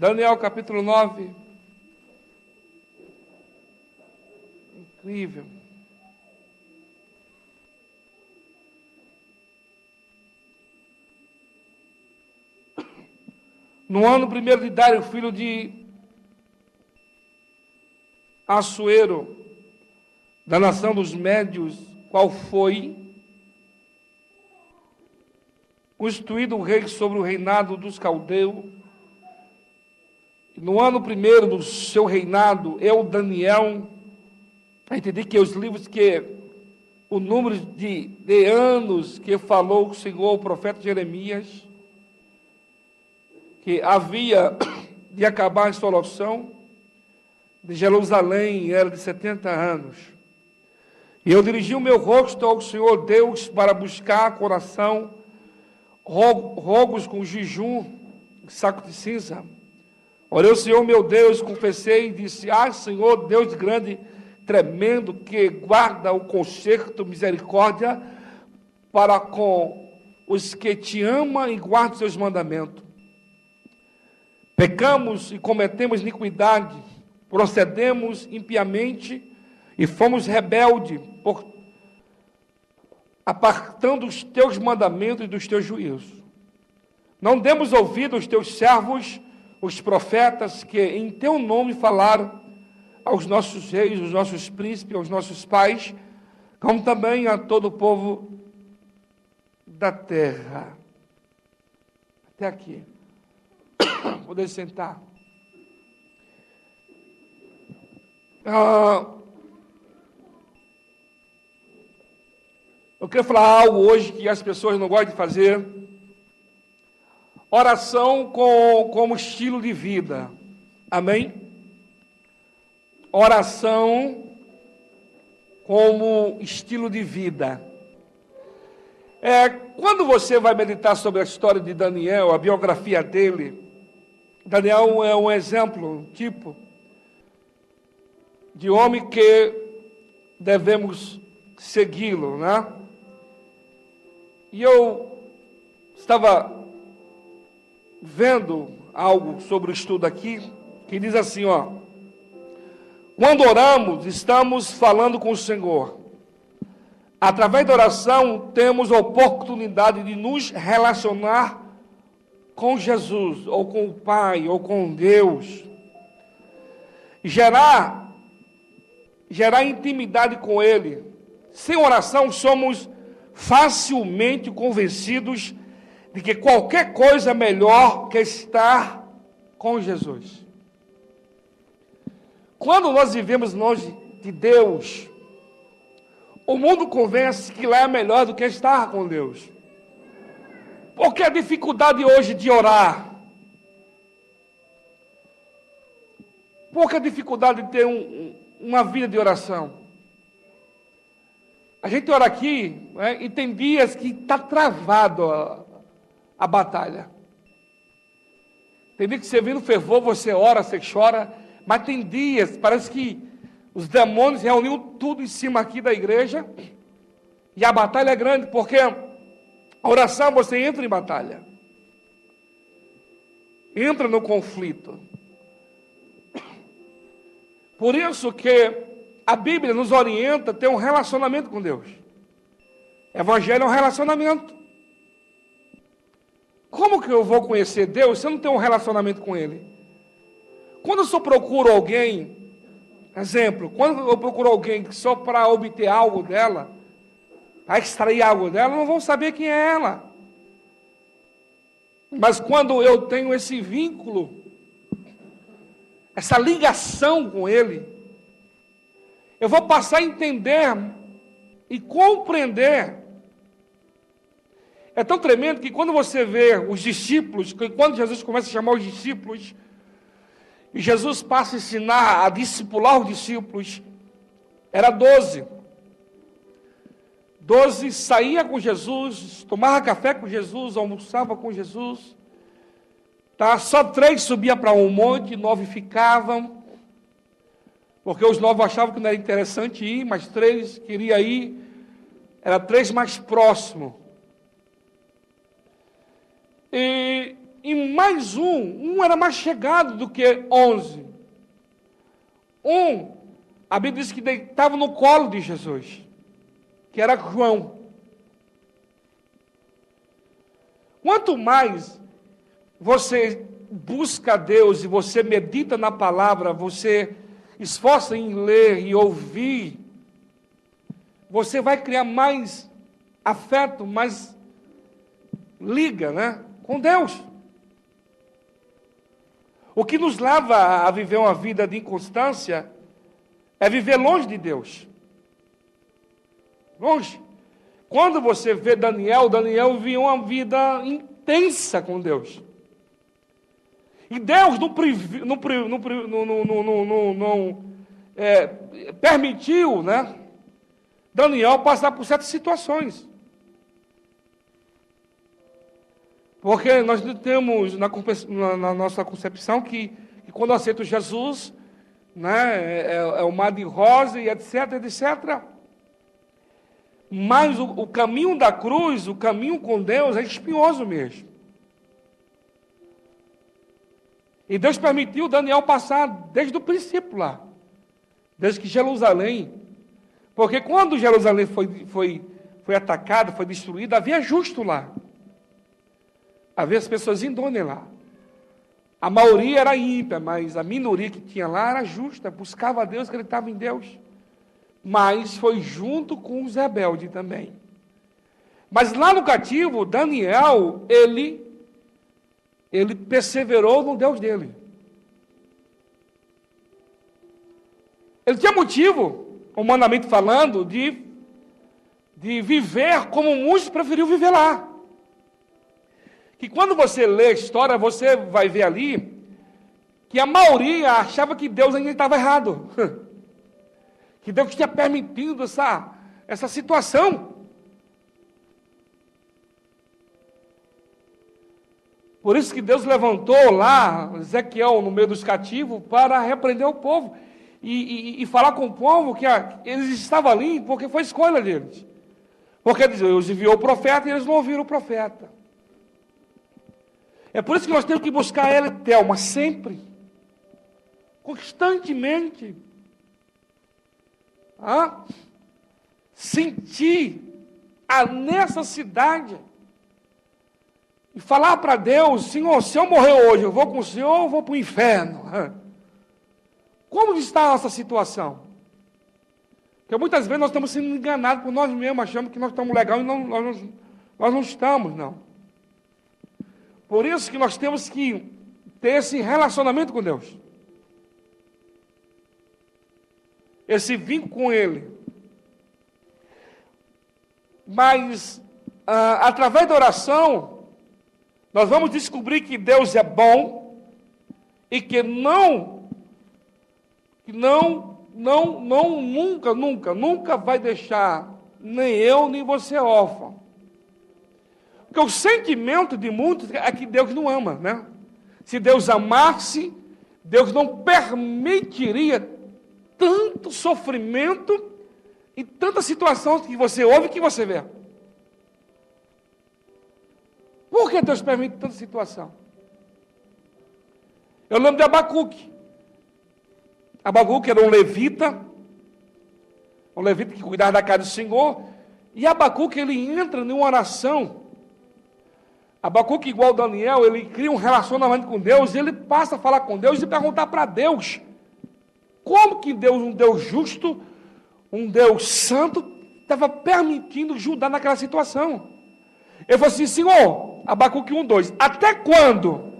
Daniel capítulo 9. Incrível. No ano primeiro de Dário, filho de Assuero, da nação dos Médios, qual foi constituído o rei sobre o reinado dos caldeus. No ano primeiro do seu reinado, eu, Daniel, entendi que os livros o número de anos que falou o Senhor, o profeta Jeremias, que havia de acabar a instalação de Jerusalém, era de 70 anos. E eu dirigi o meu rosto ao Senhor Deus para buscar coração, rogos com jejum, saco de cinza. Orei ao Senhor meu Deus, confessei e disse: Senhor, Deus grande, tremendo, que guarda o conserto, misericórdia para com os que te amam e guardam os seus mandamentos. Pecamos e cometemos iniquidade, procedemos impiamente e fomos rebeldes, apartando os teus mandamentos e dos teus juízos. Não demos ouvido aos teus servos, os profetas, que em teu nome falaram aos nossos reis, aos nossos príncipes, aos nossos pais, como também a todo o povo da terra. Até aqui. Poder sentar. Eu quero falar algo hoje que as pessoas não gostam de fazer. Oração como estilo de vida. Amém? Oração como estilo de vida. Quando você vai meditar sobre a história de Daniel, a biografia dele, Daniel é um exemplo, um tipo de homem que devemos segui-lo, né? E eu estava vendo algo sobre o estudo aqui, que diz assim, quando oramos, estamos falando com o Senhor. Através da oração, temos a oportunidade de nos relacionar com Jesus, ou com o Pai, ou com Deus. Gerar intimidade com Ele. Sem oração, somos facilmente convencidos de que qualquer coisa é melhor que estar com Jesus. Quando nós vivemos longe de Deus, o mundo convence que lá é melhor do que estar com Deus. Por que a dificuldade hoje de orar? Por que a dificuldade de ter uma vida de oração? A gente ora aqui, e tem dias que está travado a batalha. Tem dia que você vem no fervor, você ora, você chora, mas tem dias, parece que os demônios reuniram tudo em cima aqui da igreja, e a batalha é grande, porque a oração você entra em batalha, entra no conflito. Por isso que a Bíblia nos orienta a ter um relacionamento com Deus. Evangelho é um relacionamento. Como que eu vou conhecer Deus se eu não tenho um relacionamento com Ele? Quando eu só procuro alguém, exemplo, quando eu procuro alguém só para obter algo dela, para extrair algo dela, eu não vou saber quem é ela. Mas quando eu tenho esse vínculo, essa ligação com Ele, eu vou passar a entender e compreender. É tão tremendo que quando você vê os discípulos, que quando Jesus começa a chamar os discípulos, e Jesus passa a ensinar, a discipular os discípulos, era 12. 12 saía com Jesus, tomava café com Jesus, almoçava com Jesus. Só 3 subiam para um monte, 9 ficavam, porque os 9 achavam que não era interessante ir, mas 3 queriam ir, era 3 mais próximos. E e mais um era mais chegado do que 11. A Bíblia diz que deitava no colo de Jesus, que era João. Quanto mais você busca a Deus e você medita na palavra, você esforça em ler e ouvir, você vai criar mais afeto, mais liga, né, com Deus. O que nos leva a viver uma vida de inconstância é viver longe de Deus. Longe. Quando você vê Daniel viveu uma vida intensa com Deus. E Deus não permitiu, né, Daniel passar por certas situações. Porque nós temos na nossa concepção que quando eu aceito Jesus, né, é o mar de rosa e etc, etc. Mas o caminho da cruz, o caminho com Deus é espinhoso mesmo. E Deus permitiu Daniel passar desde o princípio lá. Desde que Jerusalém. Porque quando Jerusalém foi atacada, foi destruída, havia justo lá. Havia as pessoas idôneas lá. A maioria era ímpia, mas a minoria que tinha lá era justa, buscava a Deus, acreditava em Deus. Mas foi junto com os rebeldes também. Mas lá no cativo, Daniel, ele perseverou no Deus dele. Ele tinha motivo, humanamente falando, de viver como muitos preferiu viver lá. Que quando você lê a história, você vai ver ali que a maioria achava que Deus ainda estava errado. Que Deus tinha permitido essa situação. Por isso que Deus levantou lá Ezequiel no meio dos cativos para repreender o povo. E falar com o povo que eles estavam ali porque foi escolha deles. Porque Deus enviou o profeta e eles não ouviram o profeta. É por isso que nós temos que buscar Ele, Thelma, sempre. Constantemente. Sentir a necessidade. E falar para Deus, Senhor, se eu morrer hoje, eu vou com o Senhor ou vou para o inferno? Como está a nossa situação? Porque muitas vezes nós estamos sendo enganados por nós mesmos, achando que nós estamos legal e nós não estamos, não. Por isso que nós temos que ter esse relacionamento com Deus. Esse vínculo com Ele. Mas, através da oração, nós vamos descobrir que Deus é bom e que nunca vai deixar nem eu, nem você órfão. Porque o sentimento de muitos é que Deus não ama, né? Se Deus amasse, Deus não permitiria tanto sofrimento e tantas situações que você ouve e que você vê. Por que Deus permite tanta situação? Eu lembro de Abacuque. Abacuque era um levita que cuidava da casa do Senhor, e Abacuque, ele entra em uma oração. Abacuque, igual Daniel, ele cria um relacionamento com Deus, e ele passa a falar com Deus e perguntar para Deus, como que Deus, um Deus justo, um Deus santo, estava permitindo Judá naquela situação. Ele falou assim, Senhor, Abacuque 1:2, até quando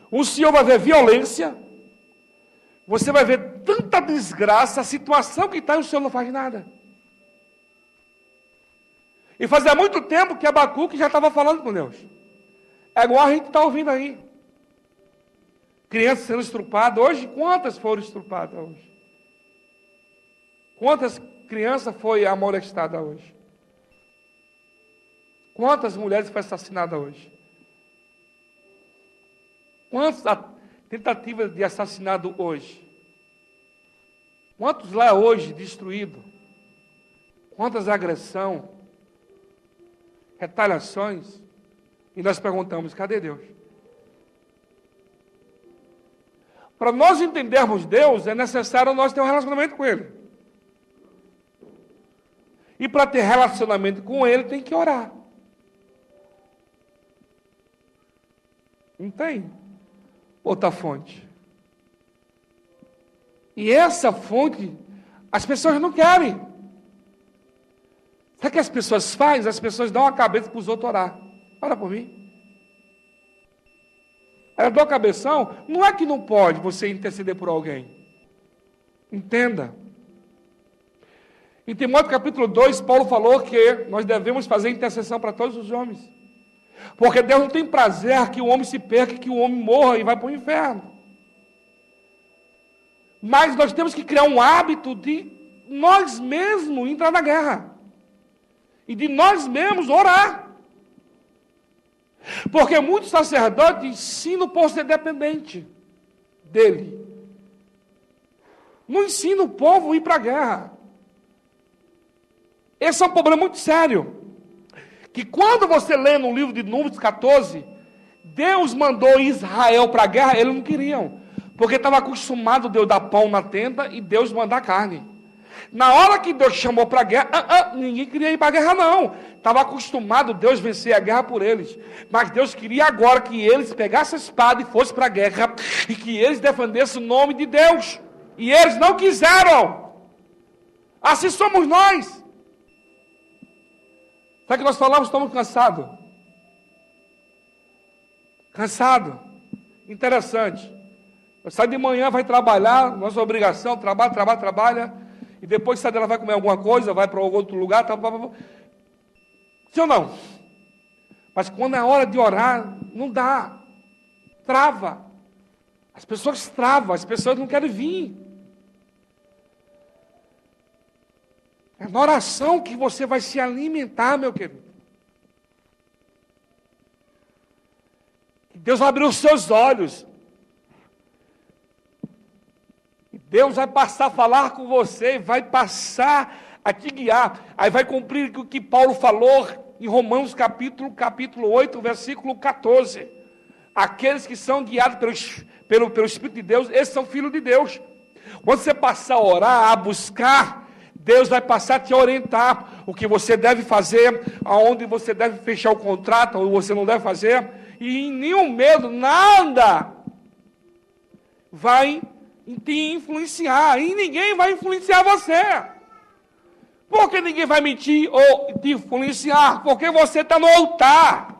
o Senhor vai ver violência, você vai ver tanta desgraça, a situação que está e o Senhor não faz nada? E fazia muito tempo que Abacuque já estava falando com Deus. É igual a gente está ouvindo aí. Crianças sendo estrupadas. Hoje, quantas foram estrupadas hoje? Quantas crianças foi amolestada hoje? Quantas mulheres foram assassinadas hoje? Quantas tentativas de assassinato hoje? Quantos lá hoje destruídos? Quantas agressões? Retaliações? E nós perguntamos, cadê Deus? Para nós entendermos Deus, é necessário nós ter um relacionamento com Ele. E para ter relacionamento com Ele, tem que orar. Não tem outra fonte. E essa fonte, as pessoas não querem. Sabe o que as pessoas fazem? As pessoas dão a cabeça para os outros orar. Ora por mim. Ela dá a cabeção, não é que não pode você interceder por alguém. Entenda. Em Timóteo capítulo 2, Paulo falou que nós devemos fazer intercessão para todos os homens. Porque Deus não tem prazer que o homem se perca, que o homem morra e vá para o inferno. Mas nós temos que criar um hábito de nós mesmos entrar na guerra. E de nós mesmos orar. Porque muitos sacerdotes ensinam por ser dependente dele. Não ensinam o povo a ir para a guerra. Esse é um problema muito sério. Que quando você lê no livro de Números 14, Deus mandou Israel para a guerra, eles não queriam. Porque estava acostumado Deus dar pão na tenda e Deus mandar carne. Na hora que Deus chamou para a guerra, ninguém queria ir para a guerra não. Estava acostumado Deus vencer a guerra por eles. Mas Deus queria agora que eles pegassem a espada e fossem para a guerra. E que eles defendessem o nome de Deus. E eles não quiseram. Assim somos nós. Sabe que nós falamos, estamos cansados. Cansado. Interessante. Sai de manhã, vai trabalhar, nossa obrigação, trabalha. E depois sai dela, vai comer alguma coisa, vai para outro lugar. Sim ou não? Mas quando é hora de orar, não dá. Trava. As pessoas travam, as pessoas não querem vir. É na oração que você vai se alimentar, meu querido. Deus vai abrir os seus olhos. E Deus vai passar a falar com você, vai passar a te guiar. Aí vai cumprir o que Paulo falou em Romanos capítulo 8, versículo 14. Aqueles que são guiados pelo Espírito de Deus, esses são filhos de Deus. Quando você passar a orar, a buscar, Deus vai passar a te orientar o que você deve fazer, aonde você deve fechar o contrato, ou você não deve fazer, e em nenhum medo, nada vai te influenciar, e ninguém vai influenciar você. Por que ninguém vai mentir ou te influenciar? Porque você está no altar.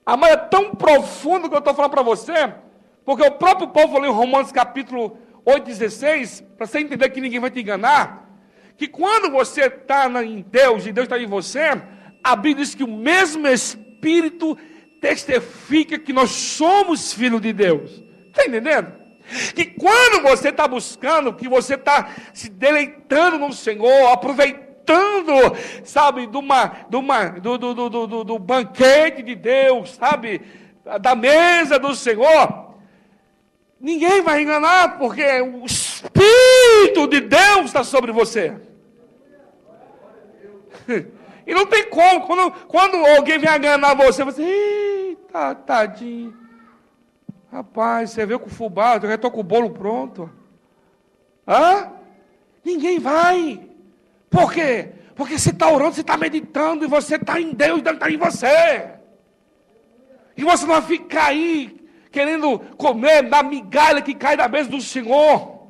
Amor, é tão profundo que eu estou falando para você, porque o próprio povo falou em Romanos capítulo 8,16, para você entender que ninguém vai te enganar, que quando você está em Deus e Deus está em você, a Bíblia diz que o mesmo Espírito testifica que nós somos filhos de Deus. Está entendendo? Que quando você está buscando, que você está se deleitando no Senhor, aproveitando, sabe, do banquete de Deus, sabe, da mesa do Senhor, ninguém vai enganar, porque o Espírito de Deus está sobre você. E não tem como, quando alguém vem enganar você, você, eita, tadinho. Rapaz, você veio com o fubá, eu já estou com o bolo pronto. Ninguém vai. Por quê? Porque você está orando, você está meditando, e você está em Deus, Deus está em você. E você não vai ficar aí, querendo comer da migalha que cai da mesa do Senhor.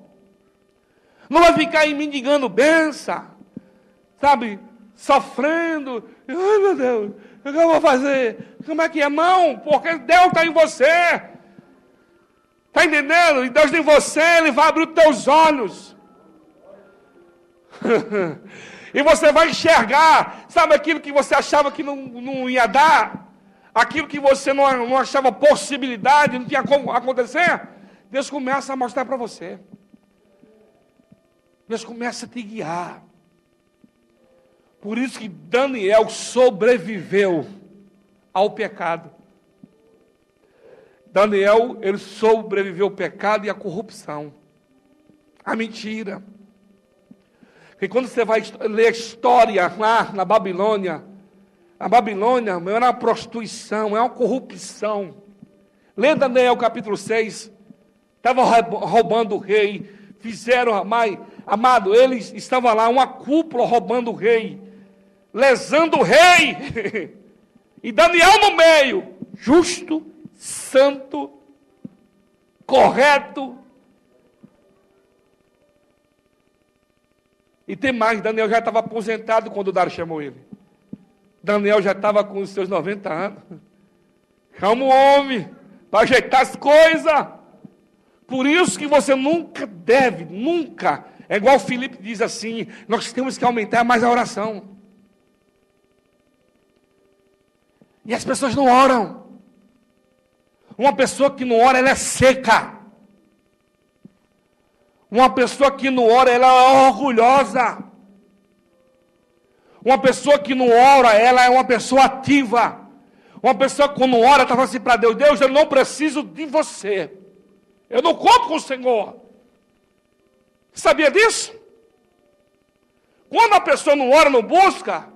Não vai ficar aí mendigando bênção, sabe, sofrendo. Ai, meu Deus, o que eu vou fazer? Como é que é? Não, porque Deus está em você. Está entendendo? E Deus em você, Ele vai abrir os teus olhos. E você vai enxergar, sabe, aquilo que você achava que não ia dar, aquilo que você não achava possibilidade, não tinha como acontecer, Deus começa a mostrar para você. Deus começa a te guiar. Por isso que Daniel sobreviveu ao pecado. Daniel, ele sobreviveu ao pecado e à corrupção, à mentira. Porque quando você vai ler a história lá na Babilônia, a Babilônia era uma prostituição, é uma corrupção. Lê Daniel capítulo 6, estavam roubando o rei, fizeram, amado, eles estavam lá, uma cúpula roubando o rei, lesando o rei, e Daniel no meio, justo, santo, correto. E tem mais, Daniel já estava aposentado quando Dário chamou ele. Daniel já estava com os seus 90 anos. Calma o homem, para ajeitar as coisas. Por isso que você nunca deve, nunca, é igual o Filipe diz assim, nós temos que aumentar mais a oração. E as pessoas não oram. Uma pessoa que não ora, ela é seca. Uma pessoa que não ora, ela é orgulhosa. Uma pessoa que não ora, ela é uma pessoa ativa. Uma pessoa que não ora, está falando assim para Deus, Deus, eu não preciso de você. Eu não conto com o Senhor. Sabia disso? Quando a pessoa não ora, não busca,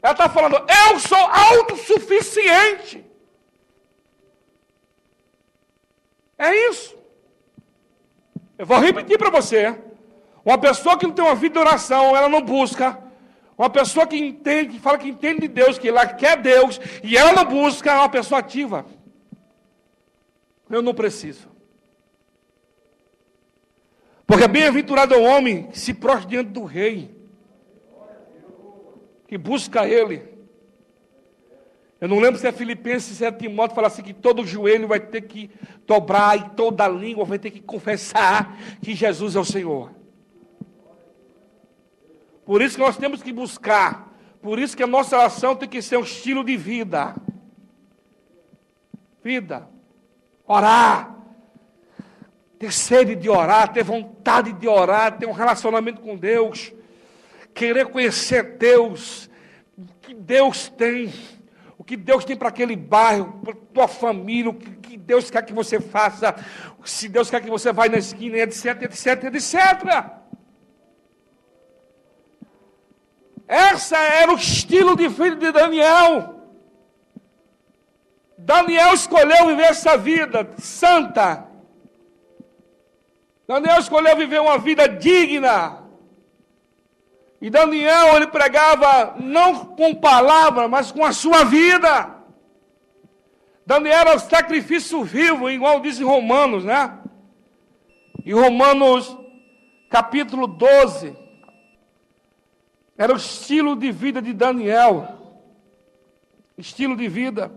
ela está falando, eu sou autossuficiente. É isso. Eu vou repetir para você. Uma pessoa que não tem uma vida de oração, ela não busca. Uma pessoa que entende, que fala que entende de Deus, que ela quer Deus, e ela não busca, é uma pessoa ativa. Eu não preciso. Porque bem-aventurado é o homem que se prostra diante do rei, que busca ele. Eu não lembro se é Filipenses, se é Timóteo, fala assim que todo joelho vai ter que dobrar e toda língua vai ter que confessar que Jesus é o Senhor. Por isso que nós temos que buscar. Por isso que a nossa oração tem que ser um estilo de vida. Vida. Orar. Ter sede de orar, ter vontade de orar, ter um relacionamento com Deus. Querer conhecer Deus. O que Deus tem. O que Deus tem para aquele bairro, para a tua família, o que Deus quer que você faça, se Deus quer que você vá na esquina, etc, etc, etc. Esse era o estilo de vida de Daniel. Daniel escolheu viver essa vida santa. Daniel escolheu viver uma vida digna. E Daniel, ele pregava não com palavras, mas com a sua vida. Daniel era o sacrifício vivo, igual diz em Romanos, né? Em Romanos, capítulo 12, era o estilo de vida de Daniel. Estilo de vida.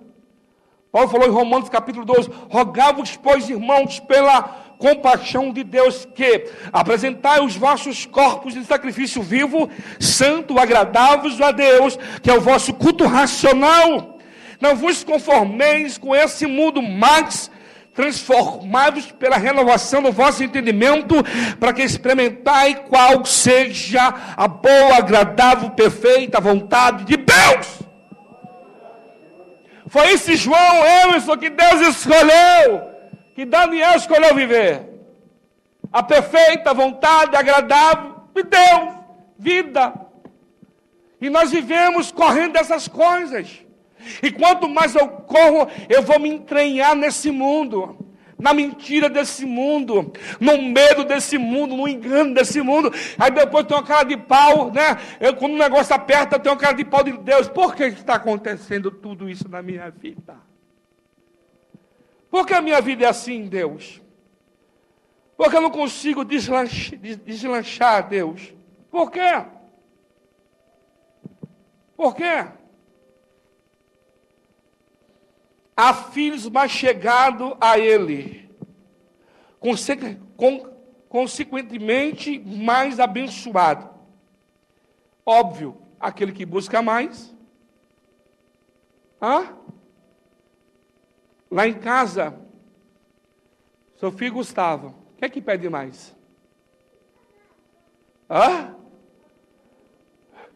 Paulo falou em Romanos, capítulo 12, rogai-vos, pois, irmãos, pela compaixão de Deus, que apresentai os vossos corpos em sacrifício vivo, santo, agradáveis a Deus, que é o vosso culto racional. Não vos conformeis com esse mundo, mas transformai-vos pela renovação do vosso entendimento, para que experimentai qual seja a boa, agradável, perfeita vontade de Deus. Foi esse João Emerson que Deus escolheu, que Daniel escolheu viver. A perfeita vontade agradável de Deus, vida. E nós vivemos correndo dessas coisas. E quanto mais eu corro, eu vou me entranhar nesse mundo, na mentira desse mundo, no medo desse mundo, no engano desse mundo. Aí depois tem uma cara de pau, né? Quando o negócio aperta, eu tenho uma cara de pau de Deus. Por que está acontecendo tudo isso na minha vida? Por que a minha vida é assim, Deus? Por que eu não consigo deslanchar, Deus? Por quê? Por quê? Há filhos mais chegados a Ele, consequentemente mais abençoado. Óbvio, aquele que busca mais. Lá em casa, seu filho Gustavo, quem é que pede mais?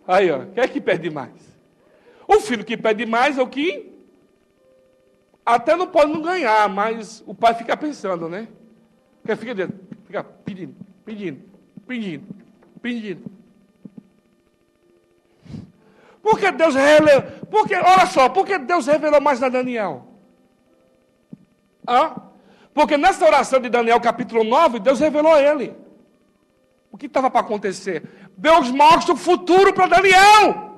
Aí, ó, quem é que pede mais? O filho que pede mais é o que até não pode não ganhar, mas o pai fica pensando, né? Porque fica pedindo. Por que Deus revelou? Olha só, por que Deus revelou mais a Daniel? Porque nessa oração de Daniel, capítulo 9, Deus revelou a ele o que estava para acontecer. Deus mostra o futuro para Daniel.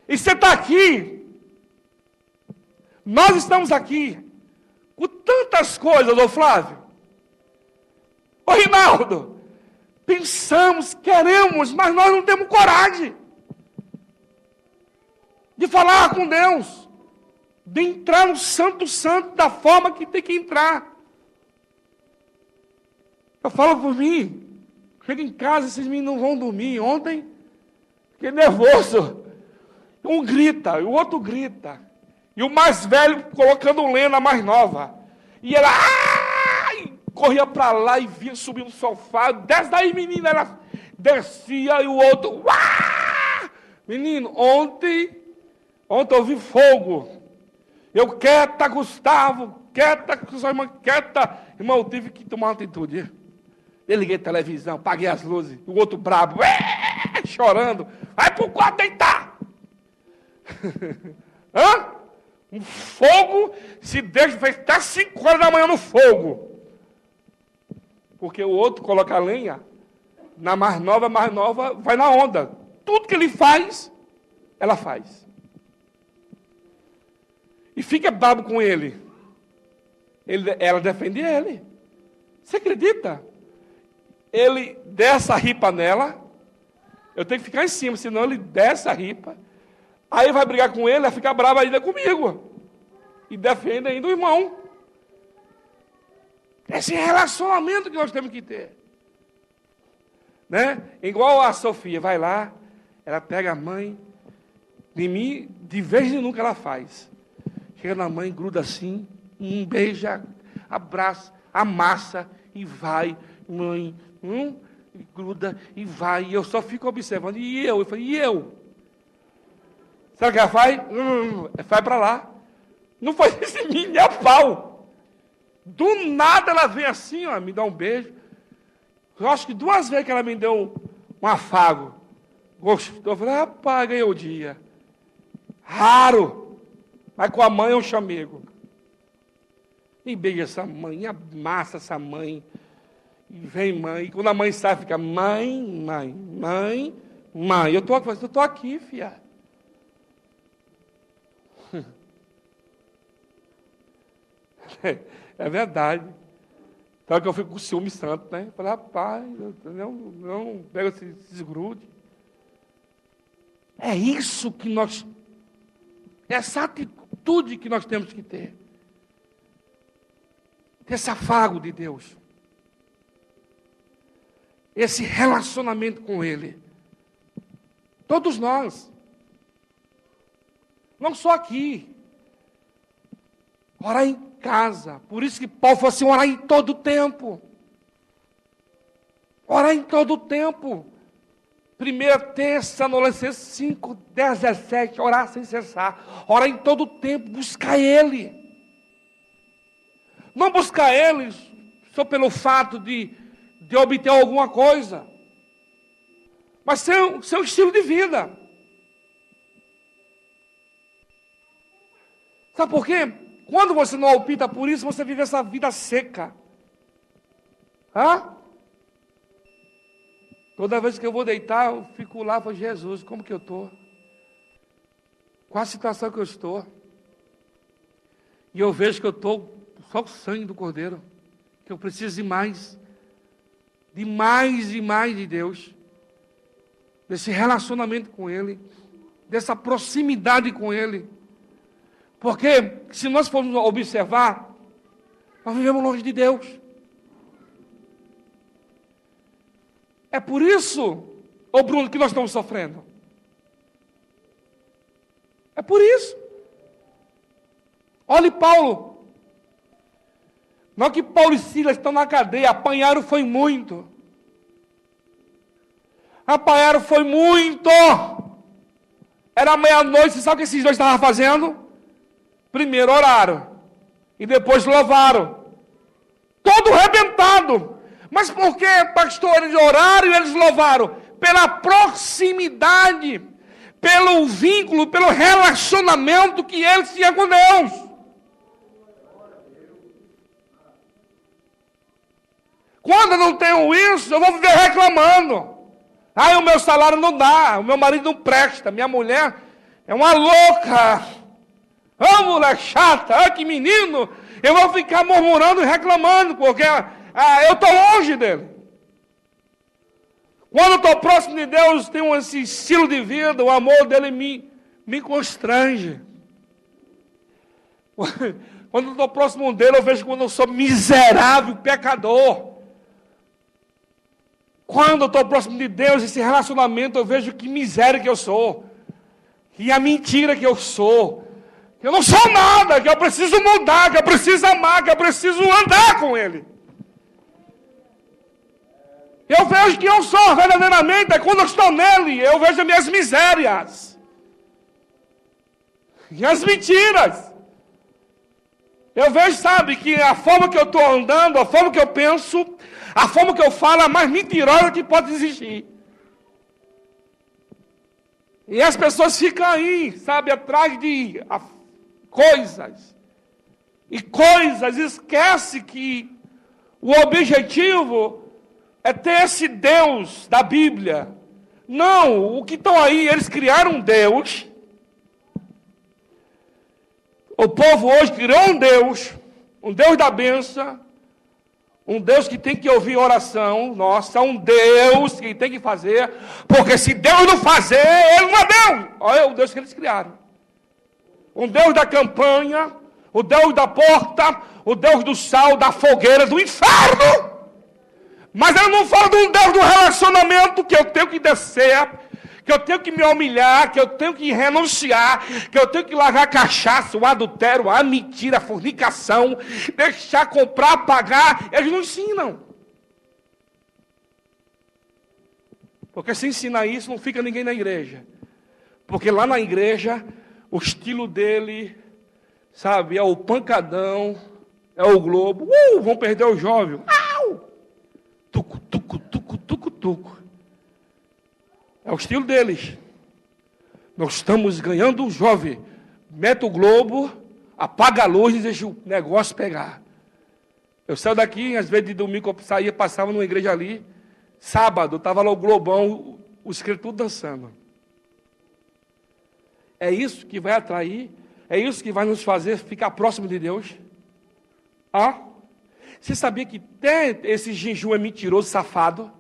E você está aqui. Nós estamos aqui com tantas coisas, ô Flávio. Ô Rinaldo. Pensamos, queremos, mas nós não temos coragem de falar com Deus, de entrar no Santo Santo da forma que tem que entrar. Eu falo por mim, chego em casa, esses meninos não vão dormir. Ontem, fiquei nervoso. Um grita, e o outro grita. E o mais velho colocando lenha na mais nova. E ela corria para lá e vinha subir no sofá. Desce daí, menina. Ela descia e o outro. Uá! Menino, ontem eu vi fogo. Eu quieta, Gustavo, quieta, sua irmã, quieta. Irmão, eu tive que tomar uma atitude. Eu liguei a televisão, apaguei as luzes. O outro brabo, chorando. Vai pro quarto deitar. Hã? Um fogo, se deixa, fez até 5 horas da manhã no fogo. Porque o outro coloca a lenha, na mais nova, vai na onda. Tudo que ele faz, ela faz. E fica bravo com ele. Ela defende ele. Você acredita? Ele desce a ripa nela, eu tenho que ficar em cima, senão ele desce a ripa. Aí vai brigar com ele, ela fica brava ainda comigo. E defende ainda o irmão. Esse relacionamento que nós temos que ter. Né? Igual a Sofia, vai lá, ela pega a mãe, de mim, de vez em nunca ela faz. Chega na mãe, gruda assim, beija, abraça, amassa e vai, mãe, e gruda e vai. E eu só fico observando. E eu falei, e eu? Sabe o que ela faz? Vai para lá. Não faz isso em mim, nem a pau. Do nada ela vem assim, ó, me dá um beijo. Eu acho que 2 vezes que ela me deu um afago. Gostou. Eu falei, rapaz, ganhou o dia. Raro. Mas com a mãe é um chamego. E beija essa mãe, e amassa essa mãe. E vem mãe. E quando a mãe sai, fica mãe. Eu tô aqui, filha. É verdade. Então que eu fico com ciúme santo, né? Eu falei, rapaz, não pega esse desgrude. É isso que nós... Essa atitude que nós temos que ter. Esse afago de Deus. Esse relacionamento com Ele. Todos nós. Não só aqui. Orar em casa. Por isso que Paulo falou assim, orar em todo o tempo. Orar em todo o tempo. 1 Tessalonicenses 5, 10, 17. Orar sem cessar. Orar em todo o tempo. Buscar Ele. Não buscar Ele só pelo fato de obter alguma coisa. Mas ser um estilo de vida. Sabe por quê? Quando você não opta por isso, você vive essa vida seca. Toda vez que eu vou deitar, eu fico lá e falo, Jesus, como que eu estou? Qual a situação que eu estou? E eu vejo que eu estou só com o sangue do Cordeiro. Que eu preciso de mais. De mais de Deus. Desse relacionamento com Ele. Dessa proximidade com Ele. Porque, se nós formos observar, nós vivemos longe de Deus. É por isso, ô Bruno, que nós estamos sofrendo. É por isso. Olhe Paulo. Não que Paulo e Silas estão na cadeia, apanharam foi muito. Apanharam foi muito. Era meia-noite, sabe o que esses dois estavam fazendo? Primeiro oraram e depois louvaram. Todo arrebentado. Mas por que, pastor, eles oraram e eles louvaram? Pela proximidade, pelo vínculo, pelo relacionamento que eles tinham com Deus. Quando eu não tenho isso, eu vou viver reclamando. O meu salário não dá, o meu marido não presta, minha mulher é uma louca. Mulher chata, que menino. Eu vou ficar murmurando e reclamando, porque eu estou longe dele. Quando eu estou próximo de Deus, tenho esse estilo de vida, o amor dele me constrange. Quando eu estou próximo dele, eu vejo quando eu sou miserável, pecador. Quando eu estou próximo de Deus, esse relacionamento, eu vejo que miséria que eu sou. Que a mentira que eu sou. Que eu não sou nada, que eu preciso mudar, que eu preciso amar, que eu preciso andar com Ele. Eu vejo que eu sou verdadeiramente, quando eu estou nele, eu vejo as minhas misérias. E as mentiras. Eu vejo, sabe, que a forma que eu estou andando, a forma que eu penso, a forma que eu falo é a mais mentirosa que pode existir. E as pessoas ficam aí, sabe, atrás de coisas. E coisas, esquece que o objetivo é ter esse Deus da Bíblia. Não, o que estão aí, eles criaram um Deus. O povo hoje criou um Deus da bênção, um Deus que tem que ouvir oração nossa, um Deus que tem que fazer, porque se Deus não fazer, Ele não é Deus. Olha o Deus que eles criaram. Um Deus da campanha, o Deus da porta, o Deus do sal, da fogueira, do inferno. Mas Ele não fala de um Deus do relacionamento que eu tenho que descer, que eu tenho que me humilhar, que eu tenho que renunciar, que eu tenho que largar a cachaça, o adultério, a mentira, a fornicação, deixar comprar, pagar. Eles não ensinam. Porque se ensinar isso, não fica ninguém na igreja. Porque lá na igreja, o estilo dele, sabe, é o pancadão, é o globo. Vão perder o jovem. Au! Tucu, tucu, tucu, tucu, tucu. É o estilo deles. Nós estamos ganhando um jovem. Mete o globo, apaga a luz e deixa o negócio pegar. Eu saio daqui, às vezes de domingo eu saía, passava numa igreja ali. Sábado, estava lá o globão, os crentes tudo dançando. É isso que vai atrair, é isso que vai nos fazer ficar próximo de Deus. Você sabia que até esse jejum é mentiroso, safado?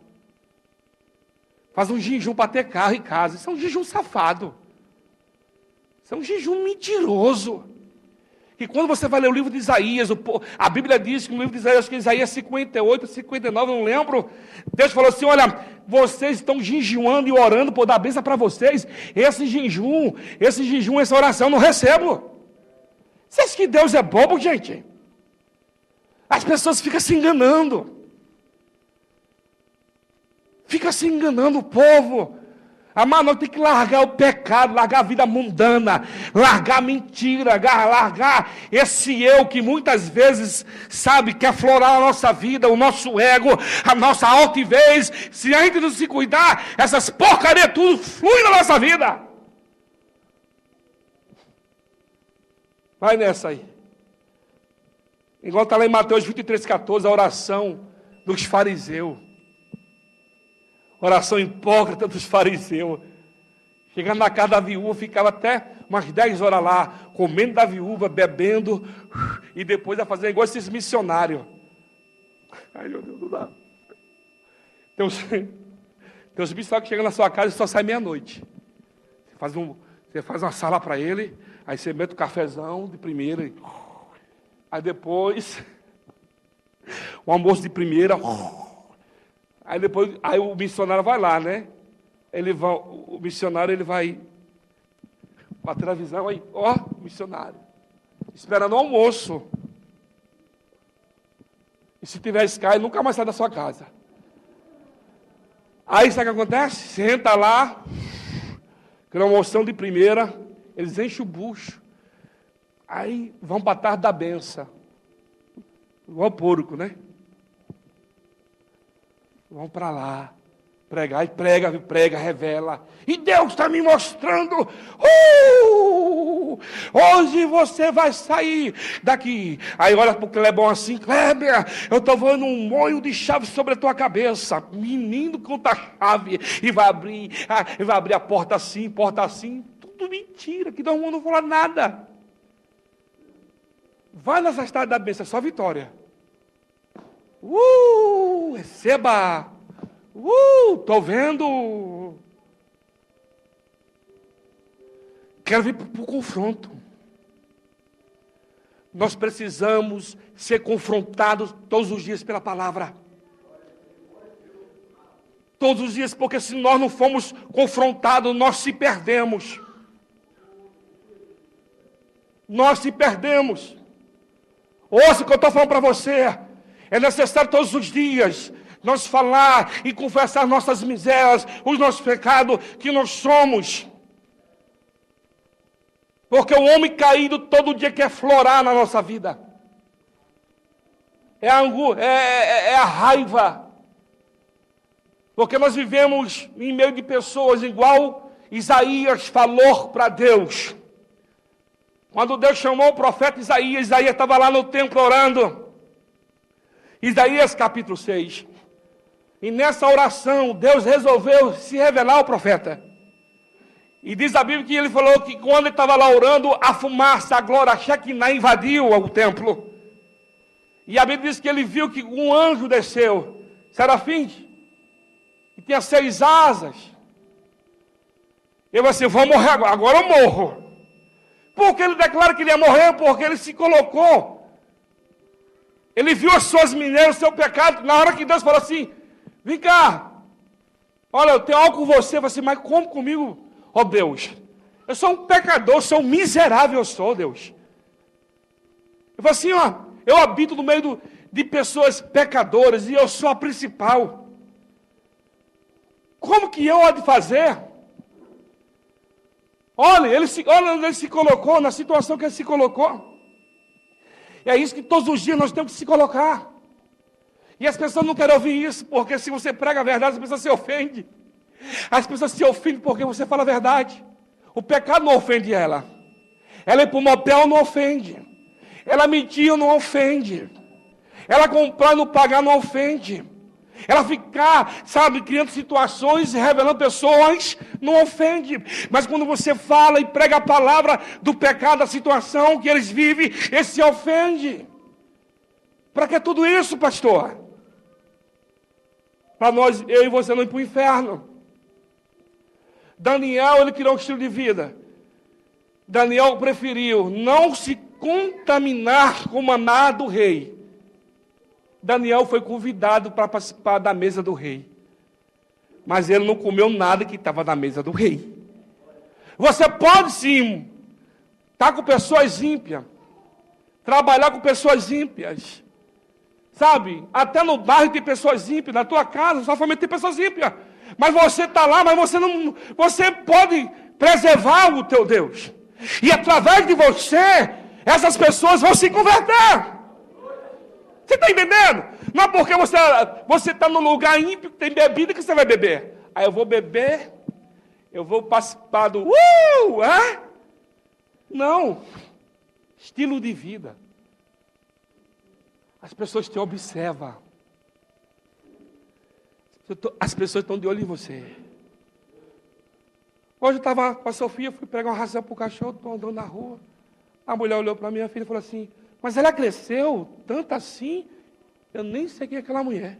Faz um jejum para ter carro e casa. Isso é um jejum safado. Isso é um jejum mentiroso. E quando você vai ler o livro de Isaías, a Bíblia diz que no livro de Isaías, acho que Isaías 58, 59, eu não lembro. Deus falou assim, olha, vocês estão jejuando e orando por dar bênção para vocês. Esse jejum, essa oração eu não recebo. Você acha que Deus é bobo, gente? As pessoas ficam se enganando. Fica se enganando o povo. Amado, nós temos que largar o pecado, largar a vida mundana, largar a mentira, largar esse eu que muitas vezes, sabe, quer aflorar a nossa vida, o nosso ego, a nossa altivez. Se a gente não se cuidar, essas porcarias tudo fluem na nossa vida. Vai nessa aí. Igual está lá em Mateus 23,14, a oração dos fariseus. Oração hipócrita dos fariseus. Chegando na casa da viúva, ficava até umas 10 horas lá, comendo da viúva, bebendo, e depois ia fazer igual esses missionários. Ai, meu Deus, não dá. Tem uns missionários que chegam na sua casa e só saem meia-noite. Você faz uma sala para ele, aí você mete o cafezão de primeira, aí depois, o almoço de primeira, aí o missionário vai lá, né? O missionário vai para a televisão, aí, missionário, esperando o almoço. E se tiver Sky, ele nunca mais sai da sua casa. Aí sabe o que acontece? Senta lá, aquela almoção de primeira, eles enchem o bucho. Aí vão para a tarde da benção. Igual porco, né? Vão para lá, pregar, e prega, revela. E Deus está me mostrando. Hoje você vai sair daqui. Aí olha para o Clebão assim: Kleber, eu estou vendo um molho de chave sobre a tua cabeça. Menino, conta a chave. E vai abrir a porta assim. Tudo mentira, que Deus não falou nada. Vai nessa estrada da bênção, é só vitória. Receba. Estou vendo. Quero vir para o confronto. Nós precisamos ser confrontados todos os dias pela palavra. Todos os dias, porque se nós não formos confrontados, nós se perdemos. Nós se perdemos. Ouça o que eu estou falando para você. É necessário todos os dias nós falar e confessar nossas misérias, os nossos pecados que nós somos. Porque o homem caído todo dia quer florar na nossa vida. É a raiva. Porque nós vivemos em meio de pessoas igual Isaías falou para Deus. Quando Deus chamou o profeta Isaías estava lá no templo orando. Isaías capítulo 6. E nessa oração, Deus resolveu se revelar ao profeta. E diz a Bíblia que ele falou que quando ele estava lá orando, a fumaça, a glória, a Shekinah invadiu o templo. E a Bíblia diz que ele viu que um anjo desceu, serafim, e tinha 6 asas. Ele falou assim: vou morrer agora eu morro. Porque ele declara que ele ia morrer, porque ele se colocou. Ele viu as suas mineiras, o seu pecado. Na hora que Deus falou assim: vem cá, olha, eu tenho algo com você. Eu falei assim: mas como comigo? Ó Deus, eu sou um pecador, sou um miserável, eu sou, Deus. Eu falei assim: ó, eu habito no meio de pessoas pecadoras e eu sou a principal. Como que eu há de fazer? Olha, ele se colocou na situação que ele se colocou. E é isso que todos os dias nós temos que se colocar. E as pessoas não querem ouvir isso, porque se você prega a verdade, as pessoas se ofendem. As pessoas se ofendem porque você fala a verdade. O pecado não ofende ela. Ela ir para o motel não ofende. Ela mentir não ofende. Ela comprar e não pagar não ofende. Ela ficar, criando situações e revelando pessoas, não ofende. Mas quando você fala e prega a palavra do pecado, da situação que eles vivem, eles se ofende. Para que tudo isso, pastor? Para nós, eu e você não ir para o inferno. Daniel, ele criou um estilo de vida. Daniel preferiu não se contaminar com o maná do rei. Daniel foi convidado para participar da mesa do rei. Mas ele não comeu nada que estava na mesa do rei. Você pode sim estar com pessoas ímpias. Trabalhar com pessoas ímpias. Até no bairro tem pessoas ímpias. Na tua casa, na sua família tem pessoas ímpias. Mas você está lá, mas você não. Você pode preservar o teu Deus. E através de você, essas pessoas vão se converter. Você está entendendo? Não é porque você está num lugar ímpio que tem bebida que você vai beber. Aí eu vou beber, eu vou participar do... Não. Estilo de vida. As pessoas te observam. As pessoas estão de olho em você. Hoje eu estava com a Sofia, fui pregar uma ração para o cachorro, estou andando na rua. A mulher olhou para minha filha e falou assim: mas ela cresceu tanto assim, eu nem sei quem é aquela mulher.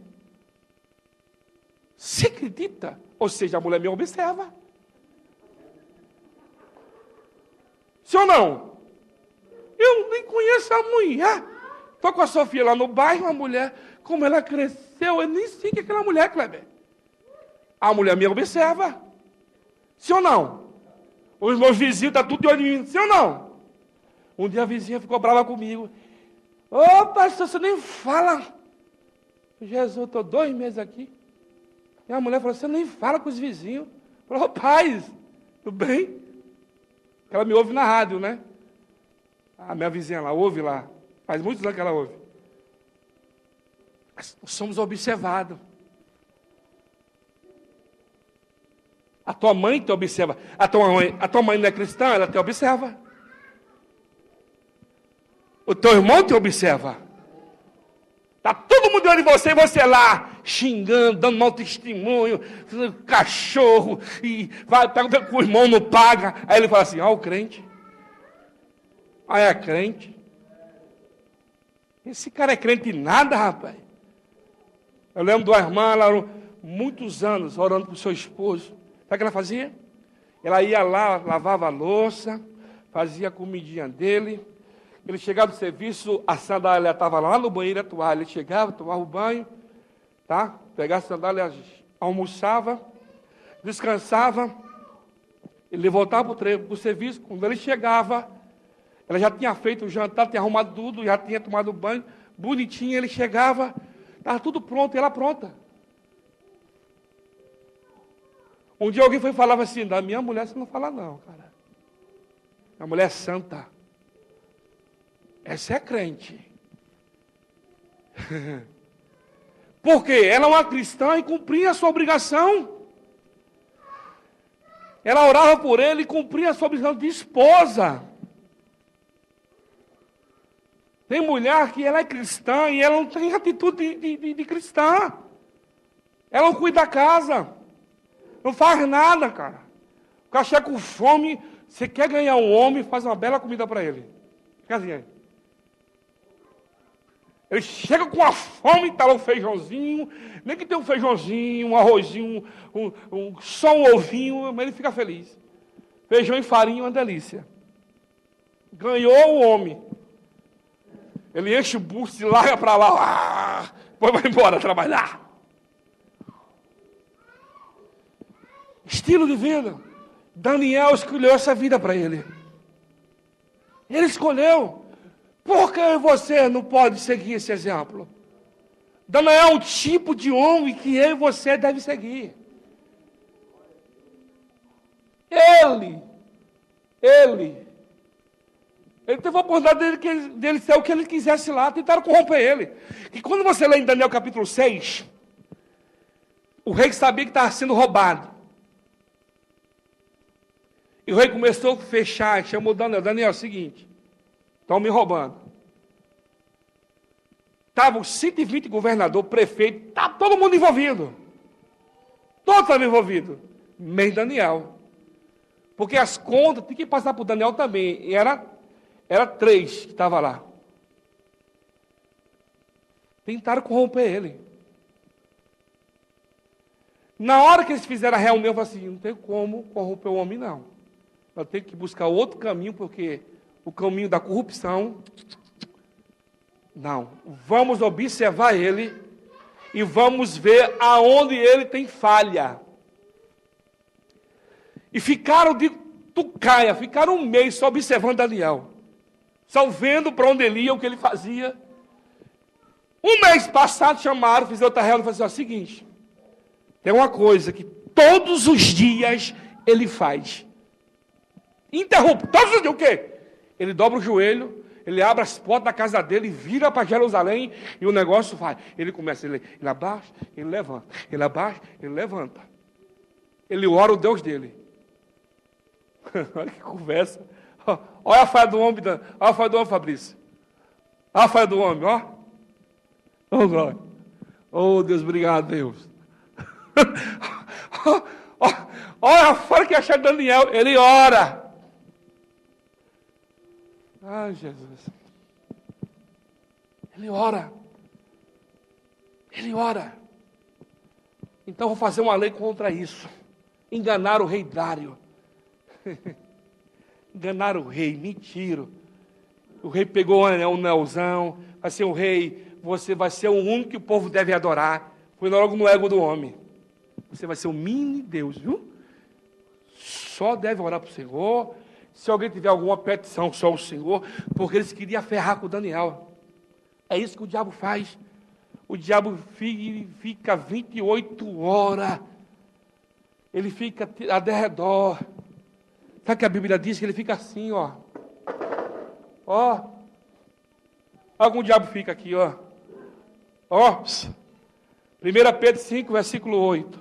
Você acredita? Ou seja, a mulher me observa. Sim ou não? Eu nem conheço a mulher. Estou com a Sofia lá no bairro, a mulher, como ela cresceu, eu nem sei quem é aquela mulher, Kleber. A mulher me observa. Sim ou não? Os meus vizinhos estão tudo de olho em mim. Sim ou não? Um dia a vizinha ficou brava comigo. Ô, pastor, você nem fala. Jesus, eu estou 2 meses aqui. E a mulher falou: você nem fala com os vizinhos. Falou: paz, tudo bem? Ela me ouve na rádio, né? A minha vizinha lá, ouve lá. Faz muitos anos que ela ouve. Nós somos observados. A tua mãe te observa. A tua mãe não é cristã, ela te observa. O teu irmão te observa. Está todo mundo olhando de você e você lá, xingando, dando mau testemunho, cachorro, e vai, pega com o irmão, não paga. Aí ele fala assim, o crente. É crente. Esse cara é crente em nada, rapaz. Eu lembro de uma irmã, ela orou muitos anos orando para o seu esposo. Sabe o que ela fazia? Ela ia lá, lavava a louça, fazia a comidinha dele. Ele chegava do serviço, a sandália estava lá no banheiro, a toalha. Ele chegava, tomava o banho, tá? Pegava a sandália, almoçava, descansava. Ele voltava para o serviço. Quando ele chegava, ela já tinha feito o jantar, tinha arrumado tudo, já tinha tomado banho, bonitinho. Ele chegava, estava tudo pronto, e ela pronta. Um dia alguém foi e falava assim, da minha mulher você não fala não, cara. A mulher é santa. Essa é crente. Por quê? Ela é uma cristã e cumpria a sua obrigação. Ela orava por ele e cumpria a sua obrigação de esposa. Tem mulher que ela é cristã e ela não tem atitude de cristã. Ela não cuida da casa. Não faz nada, cara. O cara chega com fome, você quer ganhar um homem, faz uma bela comida para ele. Fica assim, aí. Ele chega com a fome, está lá um feijãozinho, nem que tenha um feijãozinho, um arrozinho, só um ovinho, mas ele fica feliz. Feijão e farinha é uma delícia. Ganhou o homem. Ele enche o busto e larga para lá, depois vai embora trabalhar. Estilo de vida. Daniel escolheu essa vida para ele. Ele escolheu. Por que você não pode seguir esse exemplo? Daniel é um tipo de homem que eu e você deve seguir. Ele teve a oportunidade dele ser o que ele quisesse lá, tentaram corromper ele. E quando você lê em Daniel capítulo 6, o rei sabia que estava sendo roubado. E o rei começou a fechar, chamou Daniel, é o seguinte, estão me roubando. Estavam 120 governadores, prefeitos, estava todo mundo envolvido. Todos estavam envolvidos, menos Daniel. Porque as contas tinham que passar por Daniel também. E era 3 que estavam lá. Tentaram corromper ele. Na hora que eles fizeram a reunião, eu falei assim, não tem como corromper o homem, não. Eu tenho que buscar outro caminho, porque o caminho da corrupção, não. Vamos observar ele e vamos ver aonde ele tem falha. E ficaram de tucaia, ficaram um mês só observando Daniel. Só vendo para onde ele ia, o que ele fazia. Um mês passado chamaram, fizeram outra reunião e falaram assim, ó, seguinte, tem uma coisa que todos os dias ele faz. Interrompe, todos os dias o quê? Ele dobra o joelho, ele abre as portas da casa dele, vira para Jerusalém e o negócio vai. Ele começa, ele abaixa, ele levanta. Ele abaixa, ele levanta. Ele ora o Deus dele. Olha que conversa. Olha a falha do homem, olha a falha do homem, Fabrício. Olha a falha do homem, ó. Oh, glória. Oh, Deus, obrigado, Deus. Olha a falha que achar Daniel, ele ora. Ai, Jesus. Ele ora. Ele ora. Então vou fazer uma lei contra isso. Enganar o rei Dário. Enganaram o rei, mentiram. O rei pegou um anelzão, vai ser um rei, você vai ser o único que o povo deve adorar. Foi logo no ego do homem. Você vai ser um mini Deus, viu? Só deve orar para o Senhor. Se alguém tiver alguma petição, só o Senhor, porque eles queriam ferrar com Daniel. É isso que o diabo faz. O diabo fica 28 horas. Ele fica a derredor. Sabe que a Bíblia diz que ele fica assim, ó. Ó. Olha como o diabo fica aqui, ó. Ó. 1 Pedro 5, versículo 8.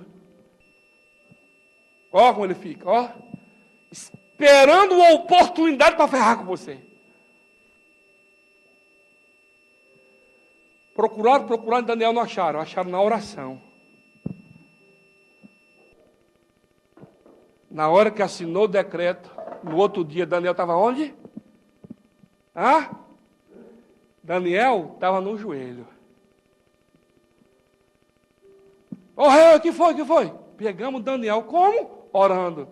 Ó como ele fica, ó. Esperando uma oportunidade para ferrar com você. Procuraram, Daniel não acharam. Acharam na oração. Na hora que assinou o decreto, no outro dia, Daniel estava onde? Daniel estava no joelho. Ô rei, que foi? Pegamos Daniel, como? Orando.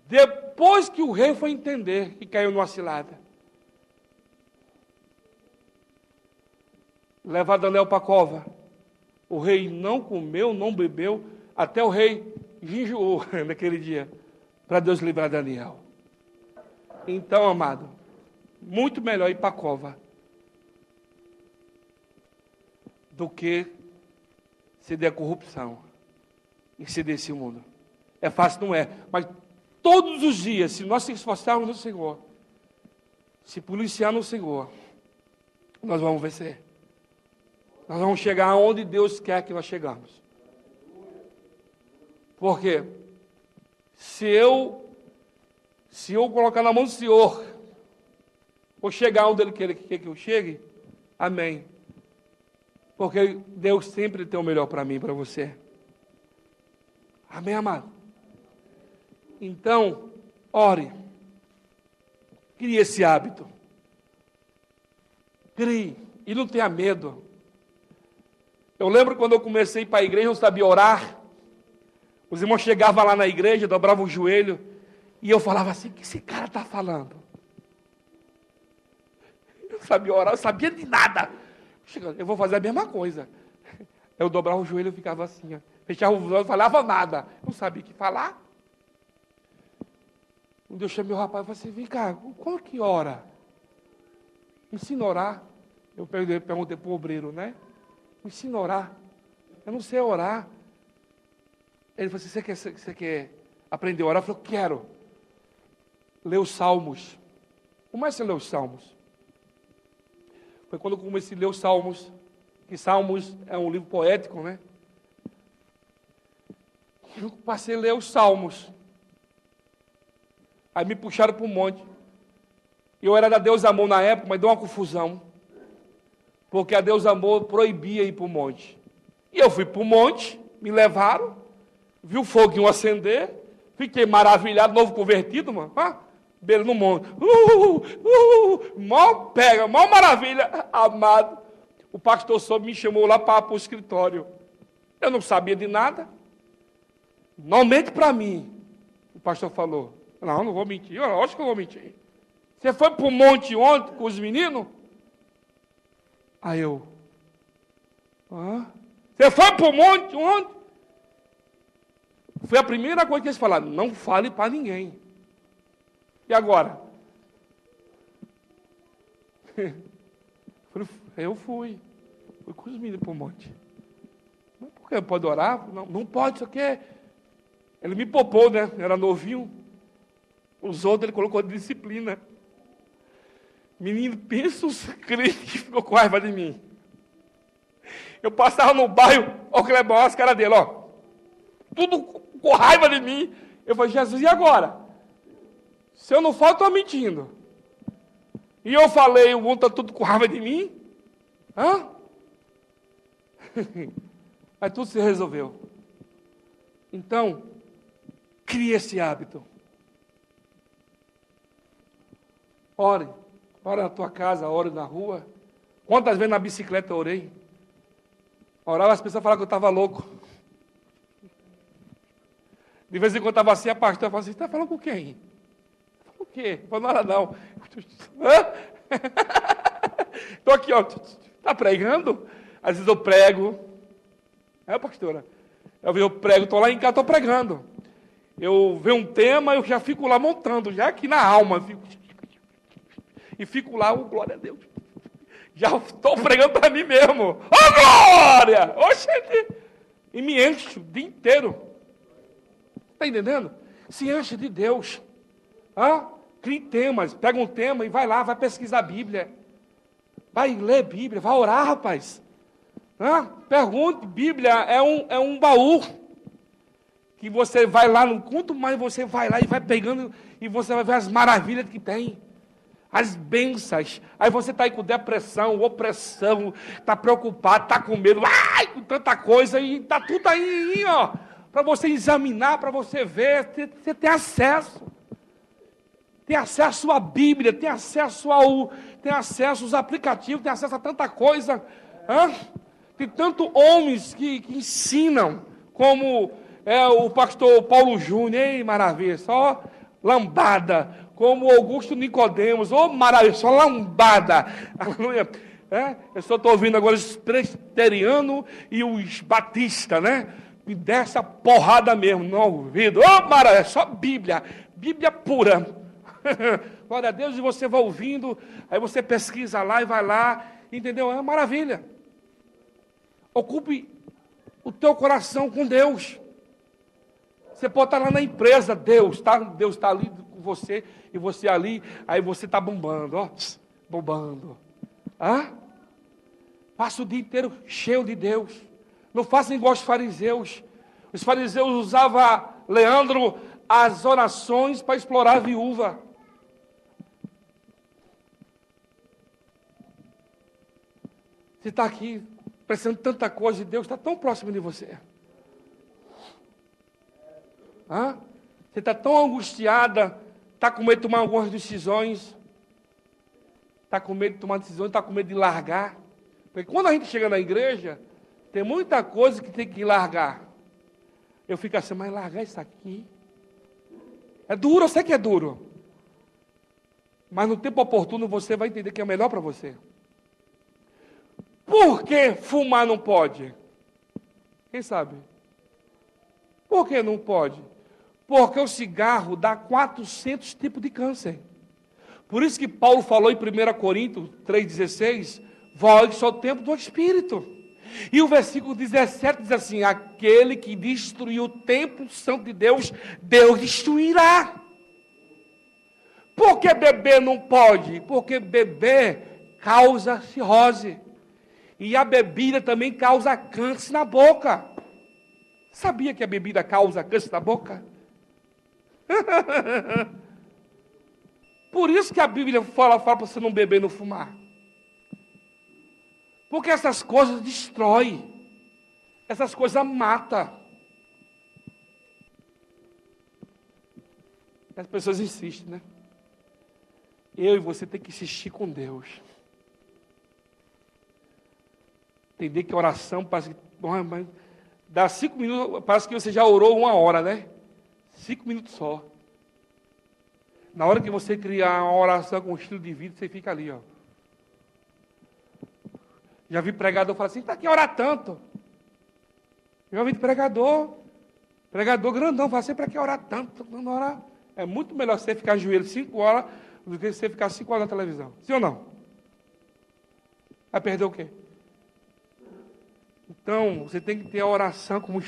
Depois que o rei foi entender que caiu numa cilada. Levar Daniel para a cova. O rei não comeu, não bebeu, até o rei jejuou naquele dia, para Deus livrar Daniel. Então, amado, muito melhor ir para a cova do que se der corrupção e se desse mundo. É fácil, não é, mas todos os dias, se nós se esforçarmos no Senhor, se policiar no Senhor, nós vamos vencer. Nós vamos chegar aonde Deus quer que nós chegamos. Porque se eu colocar na mão do Senhor, vou chegar onde Ele quer que eu chegue, amém. Porque Deus sempre tem o melhor para mim e para você. Amém, amado? Então, ore. Crie esse hábito. Crie. E não tenha medo. Eu lembro quando eu comecei para a igreja, eu sabia orar. Os irmãos chegavam lá na igreja, dobravam o joelho, e eu falava assim, o que esse cara está falando? Eu sabia orar, eu sabia de nada. Eu vou fazer a mesma coisa. Eu dobrava o joelho e ficava assim, ó. Fechava os olhos, não falava nada. Não sabia o que falar. Um dia eu chamei o rapaz e falei assim, vem cá, como que ora? Me ensina a orar. Eu perguntei para o obreiro, né? Me ensina a orar. Eu não sei orar. Ele falou assim, você quer aprender a orar? Eu falei, quero. Ler os Salmos. Comece a ler os Salmos. Foi quando eu comecei a ler os Salmos, que Salmos é um livro poético, né? Eu passei a ler os Salmos. Aí me puxaram para um monte. Eu era da Deus Amor na época, mas deu uma confusão. Porque a Deus Amor proibia ir para o monte. E eu fui para o monte, me levaram, vi o foguinho acender, fiquei maravilhado, novo convertido, mano. Beira no monte. Mó pega, mó maravilha, amado. O pastor Sob me chamou lá para o escritório. Eu não sabia de nada. Não mente para mim. O pastor falou. Não vou mentir. Eu acho que eu vou mentir. Você foi para o monte ontem com os meninos? Aí eu. Você foi para o monte ontem? Foi a primeira coisa que eles falaram. Não fale para ninguém. E agora? Eu fui. Fui com os meninos para o monte. Mas por que? Pode orar? Não pode, isso aqui é... Ele me poupou, né? Era novinho. Os outros ele colocou de disciplina. Menino, pensa os crentes que ficou com raiva de mim. Eu passava no bairro, ó o Clebão, olha as caras dele, ó. Tudo com raiva de mim. Eu falei, Jesus, e agora? Se eu não falo, estou mentindo. E eu falei, o mundo está tudo com raiva de mim? Mas tudo se resolveu. Então, crie esse hábito. Ore. Ore na tua casa, ore na rua. Quantas vezes na bicicleta eu orei? Orava, as pessoas falavam que eu estava louco. De vez em quando estava assim, a pastora falava assim, você está falando com quem? O quê? Não falei nada não. Estou aqui, ó. Está pregando? Às vezes eu prego. Pastora? Eu prego, estou lá em casa, estou pregando. Eu vejo um tema, eu já fico lá montando, já aqui na alma. E fico lá, glória a Deus. Já estou pregando para mim mesmo. Glória! Oxente! E me encho o dia inteiro. Está entendendo? Se enche de Deus. Crie temas, pega um tema e vai lá, vai pesquisar a Bíblia. Vai ler Bíblia, vai orar, rapaz. Pergunte, Bíblia é um baú. Que você vai lá no culto, mas você vai lá e vai pegando, e você vai ver as maravilhas que tem. as bênçãos. Aí você está aí com depressão, opressão, está preocupado, está com medo, com tanta coisa, e está tudo aí, ó, para você examinar, para você ver, você tem acesso. Tem acesso à Bíblia, tem acesso aos aplicativos, tem acesso a tanta coisa. Tem tantos homens que ensinam, como o pastor Paulo Júnior, ei, maravilha, só lambada, como Augusto Nicodemos, maravilha, só lambada, aleluia. Eu só estou ouvindo agora os presbiterianos e os batistas, né? Me dá essa porrada mesmo no ouvido, maravilha, só Bíblia pura. Glória a Deus, e você vai ouvindo, aí você pesquisa lá e vai lá, entendeu? É maravilha. Ocupe o teu coração com Deus. Você pode estar lá na empresa, Deus está ali com você, e você ali, aí você está bombando, bombando. Passa o dia inteiro cheio de Deus. Não faça igual os fariseus. Os fariseus usavam, Leandro, as orações para explorar a viúva. Você está aqui pensando tanta coisa, e Deus está tão próximo de você. Você está tão angustiada, está com medo de tomar algumas decisões, está com medo de tomar decisões, está com medo de largar. Porque quando a gente chega na igreja, tem muita coisa que tem que largar. Eu fico assim, mas largar isso aqui? É duro, eu sei que é duro. Mas no tempo oportuno você vai entender que é melhor para você. Por que fumar não pode? Quem sabe? Por que não pode? Porque o cigarro dá 400 tipos de câncer. Por isso que Paulo falou em 1 Coríntios 3,16, vogue-se ao tempo do Espírito. E o versículo 17 diz assim, aquele que destruiu o templo santo de Deus, Deus destruirá. Por que beber não pode? Porque beber causa cirrose. E a bebida também causa câncer na boca. Sabia que a bebida causa câncer na boca? Por isso que a Bíblia fala para você não beber e não fumar. Porque essas coisas destroem. Essas coisas matam. As pessoas insistem, né? Eu e você tem que insistir com Deus. Entender que oração parece que dá 5 minutos, parece que você já orou 1 hora, né? 5 minutos só. Na hora que você criar uma oração com um estilo de vida, você fica ali, ó. Já vi pregador falar assim, para que orar tanto? Já vi pregador grandão, fala assim, para que orar tanto? Não orar. É muito melhor você ficar joelho 5 horas do que você ficar 5 horas na televisão. Sim ou não? Vai perder o quê? Então, você tem que ter a oração como